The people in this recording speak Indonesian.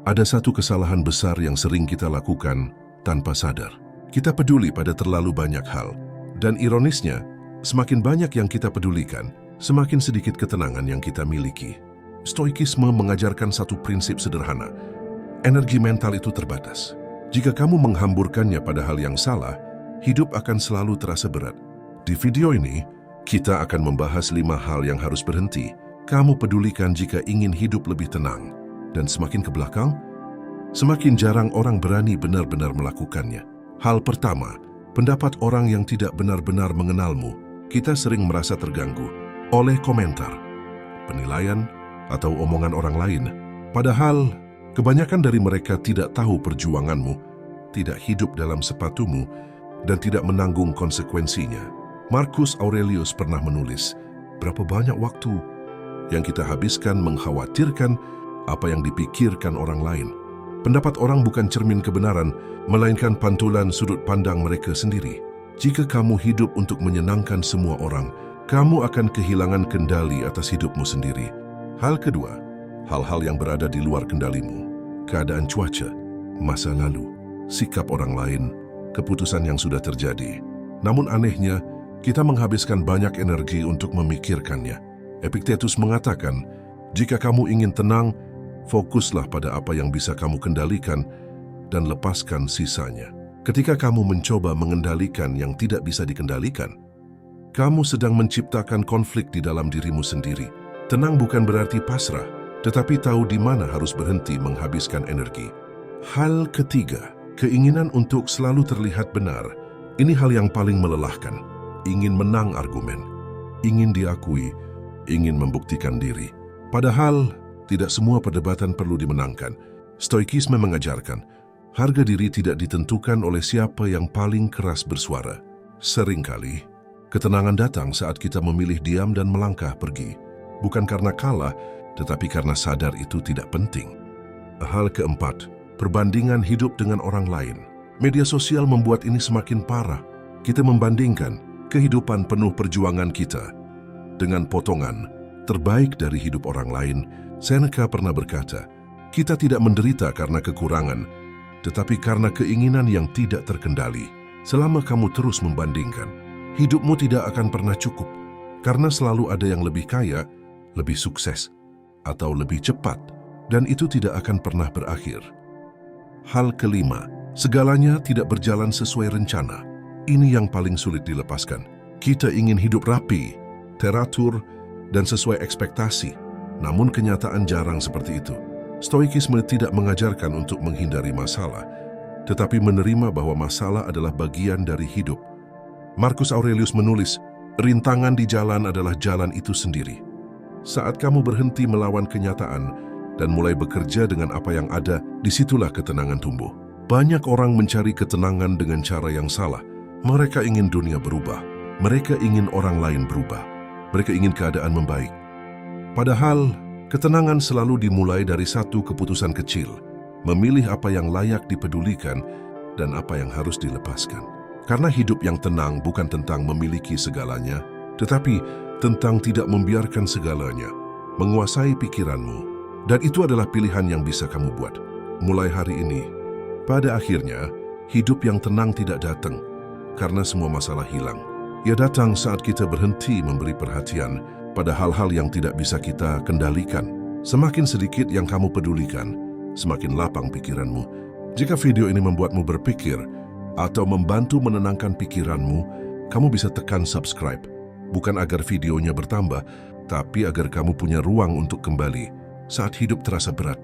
Ada satu kesalahan besar yang sering kita lakukan tanpa sadar. Kita peduli pada terlalu banyak hal. Dan ironisnya, semakin banyak yang kita pedulikan, semakin sedikit ketenangan yang kita miliki. Stoikisme mengajarkan satu prinsip sederhana. Energi mental itu terbatas. Jika kamu menghamburkannya pada hal yang salah, hidup akan selalu terasa berat. Di video ini, kita akan membahas 5 hal yang harus berhenti kamu pedulikan jika ingin hidup lebih tenang. Dan semakin ke belakang, semakin jarang orang berani benar-benar melakukannya. Hal pertama, pendapat orang yang tidak benar-benar mengenalmu. Kita sering merasa terganggu oleh komentar, penilaian, atau omongan orang lain. Padahal, kebanyakan dari mereka tidak tahu perjuanganmu, tidak hidup dalam sepatumu, dan tidak menanggung konsekuensinya. Marcus Aurelius pernah menulis, berapa banyak waktu yang kita habiskan mengkhawatirkan apa yang dipikirkan orang lain. Pendapat orang bukan cermin kebenaran, melainkan pantulan sudut pandang mereka sendiri. Jika kamu hidup untuk menyenangkan semua orang, kamu akan kehilangan kendali atas hidupmu sendiri. Hal kedua, hal-hal yang berada di luar kendalimu. Keadaan cuaca, masa lalu, sikap orang lain, keputusan yang sudah terjadi. Namun anehnya, kita menghabiskan banyak energi untuk memikirkannya. Epictetus mengatakan, jika kamu ingin tenang, fokuslah pada apa yang bisa kamu kendalikan dan lepaskan sisanya. Ketika kamu mencoba mengendalikan yang tidak bisa dikendalikan, kamu sedang menciptakan konflik di dalam dirimu sendiri. Tenang bukan berarti pasrah, tetapi tahu di mana harus berhenti menghabiskan energi. Hal ketiga, keinginan untuk selalu terlihat benar. Ini hal yang paling melelahkan. Ingin menang argumen, ingin diakui, ingin membuktikan diri. Padahal, tidak semua perdebatan perlu dimenangkan. Stoikisme mengajarkan, harga diri tidak ditentukan oleh siapa yang paling keras bersuara. Seringkali, ketenangan datang saat kita memilih diam dan melangkah pergi. Bukan karena kalah, tetapi karena sadar itu tidak penting. Hal keempat, perbandingan hidup dengan orang lain. Media sosial membuat ini semakin parah. Kita membandingkan kehidupan penuh perjuangan kita dengan potongan terbaik dari hidup orang lain. Seneca pernah berkata, kita tidak menderita karena kekurangan, tetapi karena keinginan yang tidak terkendali. Selama kamu terus membandingkan, hidupmu tidak akan pernah cukup, karena selalu ada yang lebih kaya, lebih sukses, atau lebih cepat, dan itu tidak akan pernah berakhir. Hal kelima, segalanya tidak berjalan sesuai rencana. Ini yang paling sulit dilepaskan. Kita ingin hidup rapi, teratur, dan sesuai ekspektasi. Namun kenyataan jarang seperti itu. Stoikisme tidak mengajarkan untuk menghindari masalah, tetapi menerima bahwa masalah adalah bagian dari hidup. Marcus Aurelius menulis, rintangan di jalan adalah jalan itu sendiri. Saat kamu berhenti melawan kenyataan dan mulai bekerja dengan apa yang ada, disitulah ketenangan tumbuh. Banyak orang mencari ketenangan dengan cara yang salah. Mereka ingin dunia berubah. Mereka ingin orang lain berubah. Mereka ingin keadaan membaik. Padahal, ketenangan selalu dimulai dari satu keputusan kecil, memilih apa yang layak dipedulikan dan apa yang harus dilepaskan. Karena hidup yang tenang bukan tentang memiliki segalanya, tetapi tentang tidak membiarkan segalanya menguasai pikiranmu. Dan itu adalah pilihan yang bisa kamu buat. Mulai hari ini, pada akhirnya, hidup yang tenang tidak datang karena semua masalah hilang. Ia datang saat kita berhenti memberi perhatian pada hal-hal yang tidak bisa kita kendalikan. Semakin sedikit yang kamu pedulikan, semakin lapang pikiranmu. Jika video ini membuatmu berpikir atau membantu menenangkan pikiranmu, kamu bisa tekan subscribe. Bukan agar videonya bertambah, tapi agar kamu punya ruang untuk kembali saat hidup terasa berat.